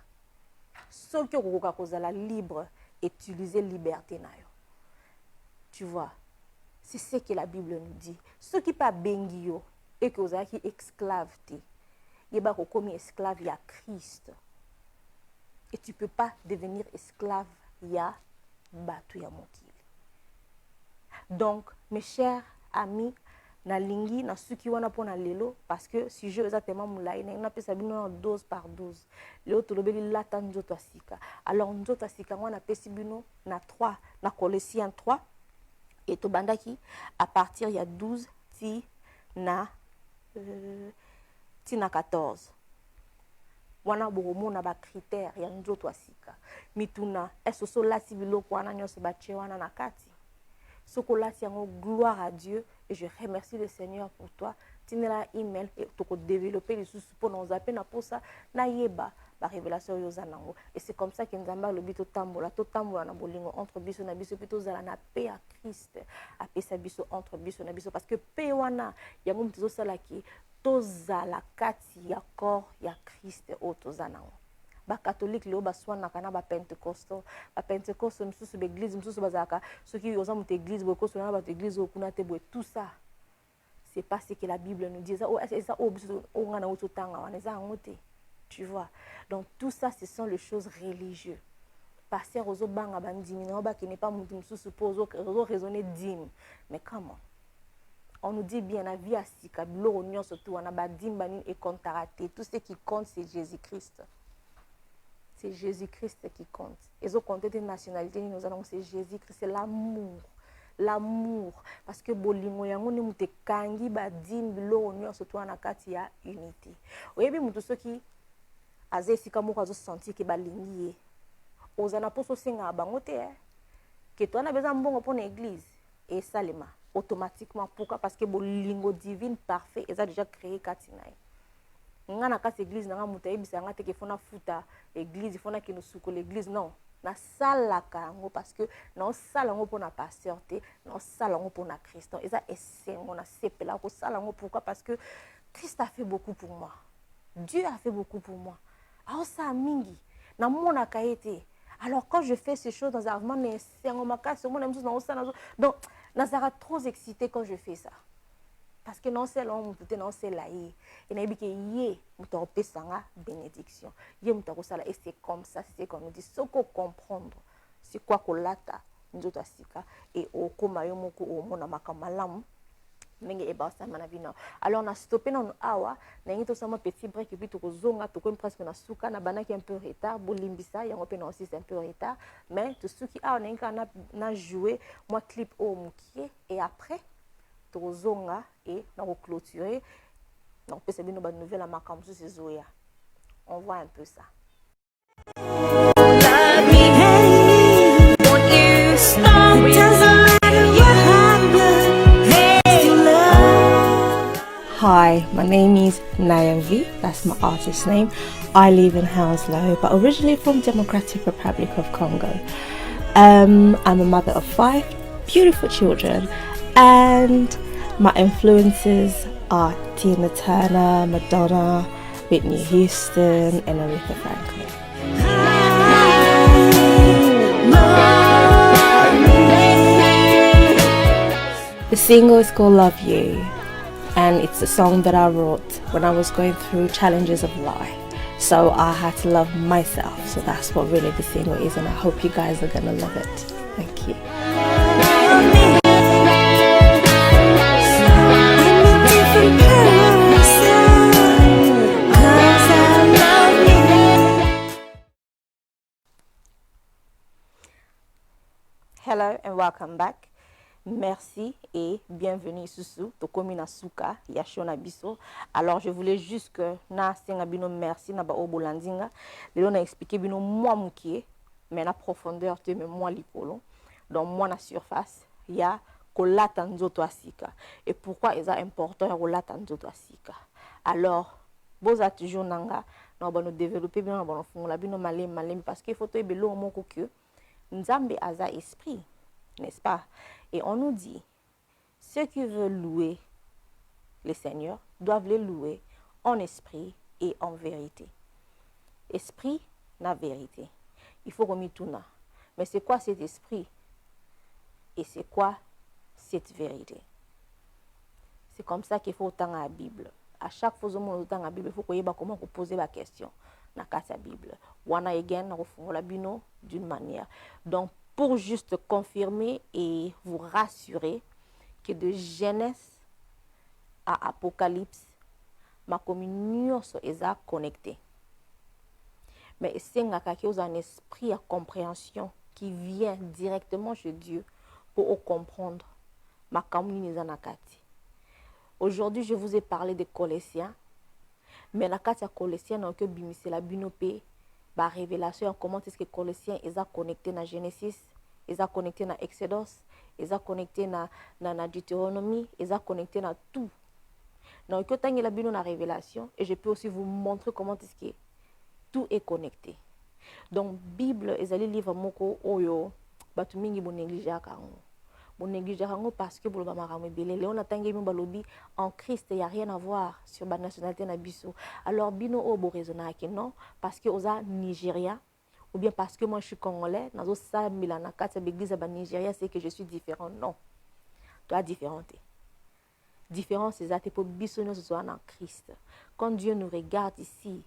S2: Soki okoka kozala libre, utiliser liberté na yo. Tu vois. C'est ce que la Bible nous dit. Ceux qui pas bengio et que vous avez esclave, il y a comme esclave, il y a Christ. Et tu ne peux pas devenir esclave, il y a batu ya mokili. Donc, mes chers amis, na lingi na suki wana pona lelo parce que si je exactement moulai na pesa bino 12 par 12 lelo tolobeli lata nzoto asika alors nzoto asika wana pesi bino na 3 na Colossiens 3 et to bandaki à partir il y a 12 ti na tina 14 wana bokomona ba critère ya nzoto asika mituna est-ce so lati biloko wana nyonso batie wana na kati soko lati yango gloire à Dieu et je remercie le Seigneur pour toi tinela email et toko développer les sous pour nous appeler na posa na yeba ba révélation yoza nango et c'est comme ça que nzamba lobi to tambola na bolingo entre biso na biso plutôt zala na paix à Christ a pesa biso entre biso na biso parce que paix wana yango mtizo sala ki tozala kati ya corps ya Christ o tozanango ba catholique leo baswanaka na ba pentecostal misusu ba église misusu bazaka soki oza mutu église boye koswana na ba église okuna te boye tout ça c'est pas ce que la Bible nous dit ça o ngana o totanga wana eza ngote tu vois donc tout ça ce sont les choses religieuses pasteur ozo banga bandimi na ba qui n'est pas mutu misusu pozo raisonner dîme mais comment on nous dit bien la vie asika biloko nyonso tout wana ba dîme banini et comptaraté tout ce qui compte c'est Jésus-Christ. C'est Jésus-Christ qui compte. Et au compte des nationalités, nous allons, c'est Jésus-Christ, c'est l'amour. L'amour. Parce que bolingo yango ni mute kangi ba dim bilo nyo surtout na kati ya unité. Oyebi mutu soki azesi kamo kazo senti ke balingi ye. Ozana poso singa bango te que toi na besoin mbongo pour l'église et salema automatiquement pourquoi parce que bolingo divine parfait et ça déjà créé katina. Nga na kati église na nga muta ebisa nga te ke fona futa église fona ke no suko l'église non na salaka yango parce que na sala ngo pona pasteur te na sala ngo pona Christ et ça esengo na sepela ko sala ngo pourquoi parce que Christ a fait beaucoup pour moi Dieu a fait beaucoup pour moi a ça mingi na mona kaete alors quand je fais ces choses dans un moment esengo makasi mona mso na sala donc na sera trop excité quand je fais ça. Parce que non c'est l'homme tout non c'est là et na biki yé muto pesanga bénédiction yé muto ko sala et c'est comme ça c'est qu'on nous dit ce qu'on comprendre c'est quoi ko lata nzoto asika et o koma yo moko o mona makamalamu menge e ba sa manavina alors on a stoppé non awa na ngito sama petit break et puis to ko zonga to ko presque na suka na banaki un peu retard bolimbisa yango pe na aussi c'est un peu retard mais to suki awa na jouer moi clip au mukie et après tozonga et na clôturer donc peut c'est bien une bonne nouvelle à makambo sur ces oya on voit un peu ça.
S3: Love me, hey, won't you stop? It doesn't matter what happened, hey, love.
S2: Hi, my name is Nayamvi, that's my artist name. I live in Hounslow, but originally from Democratic Republic of Congo. I'm a mother of 5 beautiful children, and my influences are Tina Turner, Madonna, Whitney Houston, and Aretha Franklin. The single is called Love You, and it's a song that I wrote when I was going through challenges of life. So I had to love myself. So that's what really the single is, and I hope you guys are gonna love it. Thank you. Hello and welcome back. Merci et bienvenue Susu, Tokomina Suka, Yashona Biso. Alors je voulais juste que na senga bino merci na ba obolandinga. Lelo na expliquer bino moi mukie, mais na profondeur te mais moi likolo. Donc moi na surface, il y a kolata nzoto asika. Et pourquoi est-ce important ya kolata nzoto asika? Alors boza toujours nanga na ba no développer bino na ba no fungola bino malem parce que faut to ebelo moko que Nzambe aza esprit, n'est-ce pas? Et on nous dit, ceux qui veulent louer le Seigneur doivent le louer en esprit et en vérité. Esprit, la vérité. Il faut remettre tout là. Mais c'est quoi cet esprit? Et c'est quoi cette vérité? C'est comme ça qu'il faut autant la Bible. À chaque fois que vous autant la Bible, il faut qu'on comment poser la question. Dans la Bible. Wana again, la bino d'une manière. Donc, pour juste confirmer et vous rassurer que de Genèse à Apocalypse, ma communion est connectée. Mais c'est un esprit à compréhension qui vient directement chez Dieu pour comprendre ma communion est nakati. Aujourd'hui, je vous ai parlé des Colossiens. Mais la carte Colossiens, donc c'est la binopé, la révélation, comment est-ce que Colossiens ils sont connectés à Genesis, ils sont connectés à Exodus, ils sont connectés à Deutéronomie, ils sont connectés à tout. Donc, quand il y a la révélation, et je peux aussi vous montrer comment est-ce que tout est connecté. Donc, Bible, ils allaient livre moko oyo, batu mingi bon négliger kango. Bon négliger kango parce que bolo ba makamwe belé. Léon atangi mi balobi en Christ, il y a rien à voir sur la nationalité na biso. Alors bino o bo raisonner que non parce que oza Nigérien ou bien parce que moi je suis congolais, nazo sa milana kata l'église ba Nigeria, c'est que je suis différent. Non. Toi différente. Différence c'est ça pour biso nous soit en Christ. Quand Dieu nous regarde ici,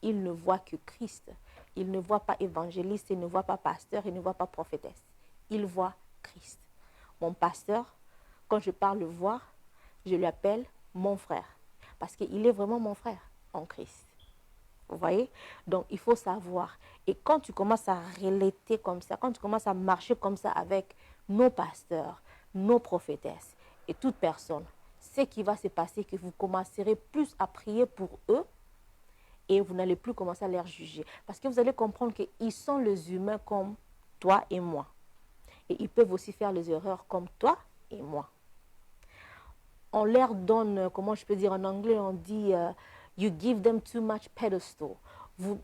S2: il ne voit que Christ. Il ne voit pas évangéliste, il ne voit pas pasteur, il ne voit pas prophétesse. Il voit Christ. Mon pasteur, quand je parle le voir, je lui appelle mon frère. Parce qu'il est vraiment mon frère en Christ. Vous voyez? Donc, il faut savoir. Et quand tu commences à relater comme ça, quand tu commences à marcher comme ça avec nos pasteurs, nos prophétesses et toute personne, ce qui va se passer, c'est que vous commencerez plus à prier pour eux et vous n'allez plus commencer à les juger. Parce que vous allez comprendre qu'ils sont les humains comme toi et moi. Et ils peuvent aussi faire les erreurs comme toi et moi. On leur donne, comment je peux dire en anglais, on dit you give them too much pedestal.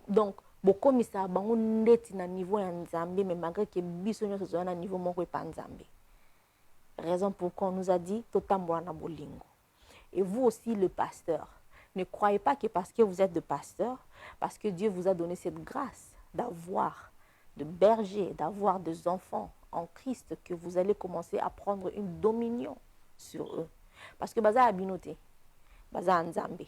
S2: Donc, beaucoup de ça, on est à niveau nzambe, mais malgré que biso nyo soit à niveau moko pas nzambe. Raison pour qu'on nous a dit totambo na bolingo. Et vous aussi le pasteur, ne croyez pas que parce que vous êtes le pasteur, parce que Dieu vous a donné cette grâce d'avoir de berger, d'avoir des enfants en Christ, que vous allez commencer à prendre une dominion sur eux. Parce que baza abinoté, baza nzambe.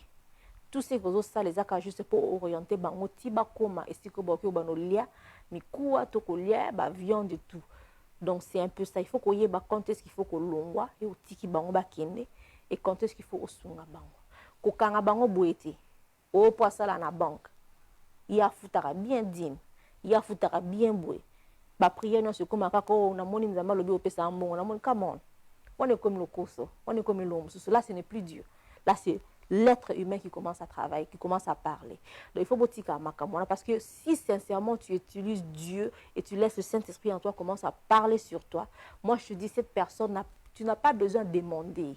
S2: Tout ce que vous avez les actes juste pour orienter bango tiba koma et si que boko banolia mikuwa tokolia ba viande et tout. Donc c'est un peu ça, il faut qu'on y ait quand est-ce qu'il faut qu'on longwa et au tiki bango ba kende et quand est-ce qu'il faut osunga bango. Ko kanga bango boete. O po sala na banque. Ya futara bien dîme. Ya futara bien boué. Ba prière non c'est comme akako na moni nzamba lobi opesa mbongo na moni come on. On est comme le koso, on est comme l'homme. Là ce n'est plus Dieu. Là c'est l'être humain qui commence à travailler, qui commence à parler. Donc il faut botika makamona parce que si sincèrement tu utilises Dieu et tu laisses le Saint-Esprit en toi commence à parler sur toi, moi je te dis cette personne tu n'as pas besoin de demander.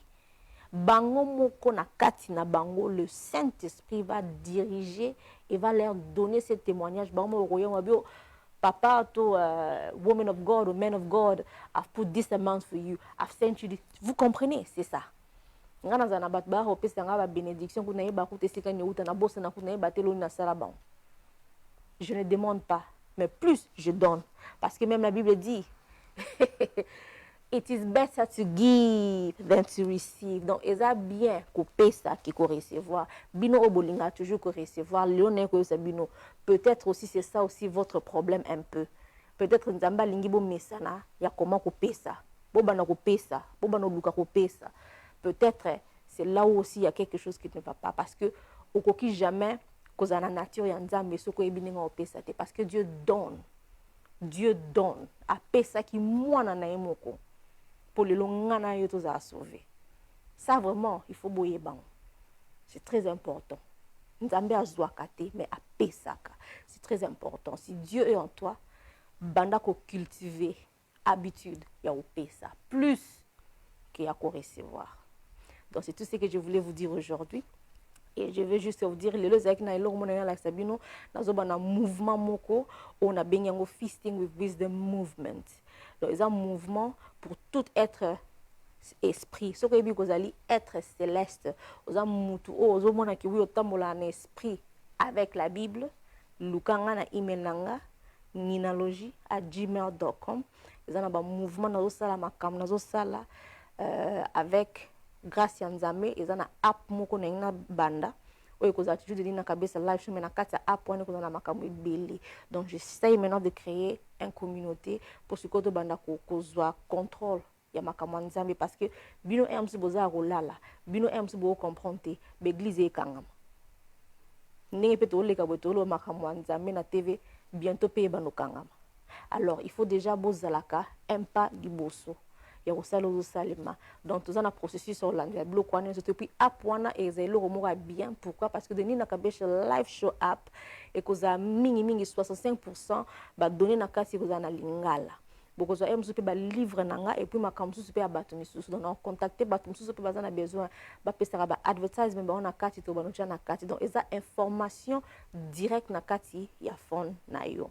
S2: Bango moko na kati na bango, le Saint-Esprit va diriger et va leur donner ce témoignage. Bango royaume wabio papa to woman of God or man of God, I've put this amount for you. I've sent you this. Vous comprenez, c'est ça. Ngana zana bat ba ho pesa ngaba bénédiction kuna yeba ku tesika ni uta na bossa na kuna yeba telo na salabon. Je ne demande pas, mais plus je donne parce que même la Bible dit it is better to give than to receive. Donc, il a bien coupé ça qui peut recevoir. Bino obolinga toujours que recevoir. Léoné que ça bino. Peut-être aussi c'est ça aussi votre problème un peu. Peut-être nzamba lingi bo mesana ya comment couper ça. Boba na couper ça. Boba no luka couper ça. Peut-être c'est là où aussi il y a quelque chose qui ne va pas parce que au koki jamais cause la nature ya nzambe soko ebininga opé ça parce que Dieu donne. Dieu donne à pesa qui moi na emoko. Pour les longana yotos à sauver. Ça vraiment, il faut boyer ban. C'est très important. Nzambe a zouakate, mais a pesaka. C'est très important. Si Dieu est en toi, banda ko cultiver habitude, ya ou pesa. Plus qu'il y a qu'à recevoir. Donc c'est tout ce que je voulais vous dire aujourd'hui. Et je vais juste vous dire, les gens qui ont un mouvement moko, on a bien un feasting with wisdom movement. Donc, c'est un mouvement pour tout être esprit. Ce que vous allez être céleste. Vous avez un esprit avec la Bible. Lukanga na email nanga ninalogy@gmail.com. Vous avez un mouvement dans la makam dans sala avec grâce à Nzambe. Vous avez un app moko na banda. Donc j'essaie maintenant de créer une communauté pour ce que banda kozwa contrôle ya makamwa Nzambe parce que bino emsi boza rolala bino emsi bo comprendre l'église e kangama ndenge pe to leka botolo makamwa Nzambe na TV bientôt pe bano kangama. Alors il faut déjà bozalaka un pas liboso ya kosala ozosalema. Donc toza na processus olandela biloko wana nyonso puis app wana ezali eloko moko bien. Pourquoi? Parce que Denis Nakabesha live show app ekozala mingi 65% badonné na kati ekozala na lingala. Bokozwa msusu pe ba livre nanga et puis makambo msusu pe abato misusu. Donc on contacter bato msusu pe bazana besoin ba pesaka ba advertisement ba na kati to banocha na kati. Donc eza information direct na kati ya phone na yo.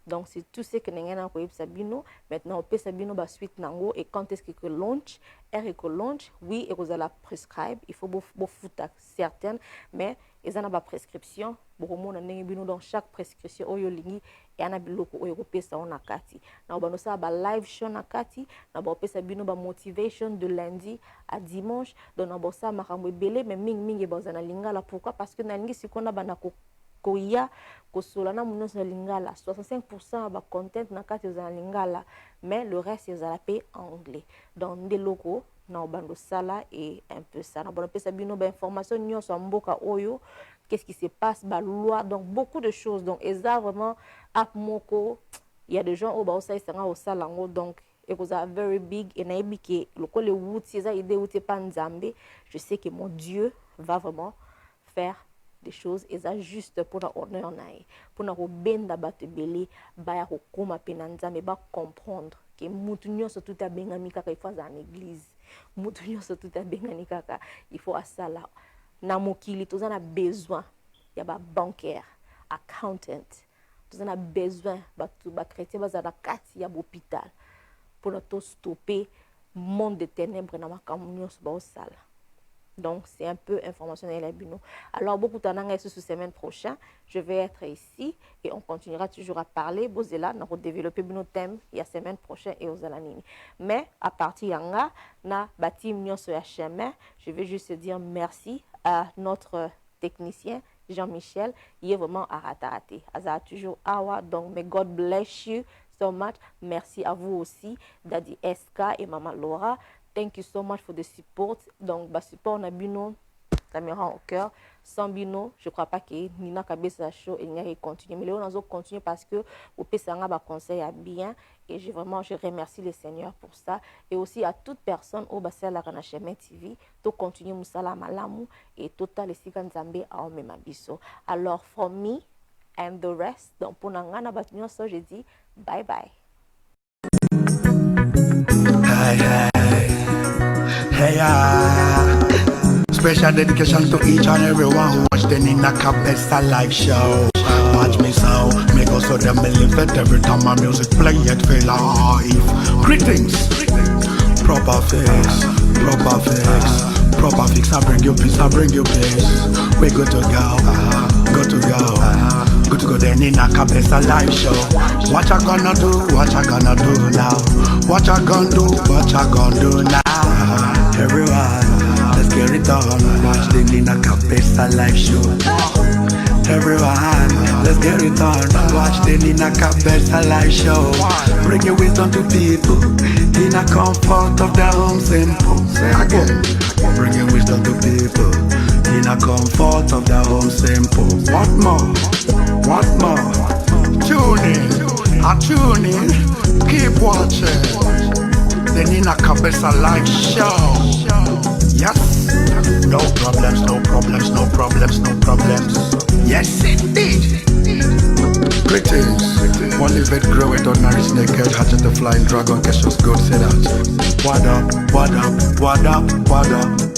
S2: Donc c'est tout ce que n'engena ko yebisa bino. Maintenant on peut sabino ba suite nango et quand est-ce que launch que launch oui et kozala prescribe il faut bo futa certaines mais ezana ba prescription bokomona ndenge bino dans chaque prescription oyo lingi et ana biloko oyo kopesa ona kati na bano sa ba live show na kati na ba pesa bino ba motivation de lundi à dimanche donc na bosa makambo ebele mais mingi bazana lingala. Pourquoi? Parce que na lingi sikona bana koya kosolana munoso na lingala 65% ba content na kati za lingala mais le reste ils la payer en anglais. Donc des locaux na bando sala et un peu ça na bano pesa bino ba information nyonso mboka oyo qu'est-ce qui se passe ba loi donc beaucoup de choses. Donc eza vraiment app moko il y a des gens au ba osa isanga au salango donc it was a very big et na ebike lokole wuti eza idée wuti pa nzambe. Je sais que mon Dieu va vraiment faire des choses et ça juste pour la honneur nae pour na benda batebele ba ya kokoma pena nzambe ba comprendre que mutu nyonso tout a bengami kaka il faut en église mutu nyonso tout a bengani kaka il faut asala na mokili toza na besoin ya ba bancaire accountant toza na besoin ba chrétien baza na kati ya hôpital pour na to stopper monde de ténèbres na makambo nyonso ba osala. Donc, c'est un peu informationnel à Bino. Alors, beaucoup de temps, ce semaine prochaine, je vais être ici et on continuera toujours à parler. Bozela, nous développer nos thèmes la semaine prochaine et aux alanini. Mais, à partir de là, na bâti mignon sur chemin, je vais juste dire merci à notre technicien, Jean-Michel. Il est vraiment à rater. Aza toujours awa. Donc, may God bless you so much. Merci à vous aussi, Daddy SK et Maman Laura. Thank you so much for the support. Donc, bah, support on a bino, ça me rend au cœur. Sans bino, je crois pas que Nina Kabesa show et Nia continue. Mais là, on a continué parce que au Pessanga ba conseil à bien et je remercie le Seigneur pour ça et aussi à toute personne au Basela kana chemin TV to continuer musala malamu et total et sikanzambe a omema biso. Alors from me and the rest, donc pour nangana batunyo so je dis bye bye.
S1: Hey, special dedication to each and everyone who watched the Nina Kabesa live show. Watch me so, make us so them believe it every time my music play it feel live. Greetings, proper fix, I bring you peace, I bring you peace. We good to go, good to go. Good to go then in a Kabesa live show. What you gonna do? What you gonna do now? What you gonna do? What you gonna do now? Everyone, let's get it on. Watch the Nina Kabesa live show. Everyone, let's get it on. Watch the Nina Kabesa live show. Bring your wisdom to people in a comfort of their home simple. Say again. Bring your wisdom to people in a comfort of their home simple. What more? What more? Tune in, tune in. Keep watching the Nina Kabesa live show. Yes. No problems, no problems, no problems, no problems. Yes, indeed. Greetings. One live it, grow it, ordinary snakehead, hatchet the flying dragon, Cassius good, say that. What up, what up, what up, what up?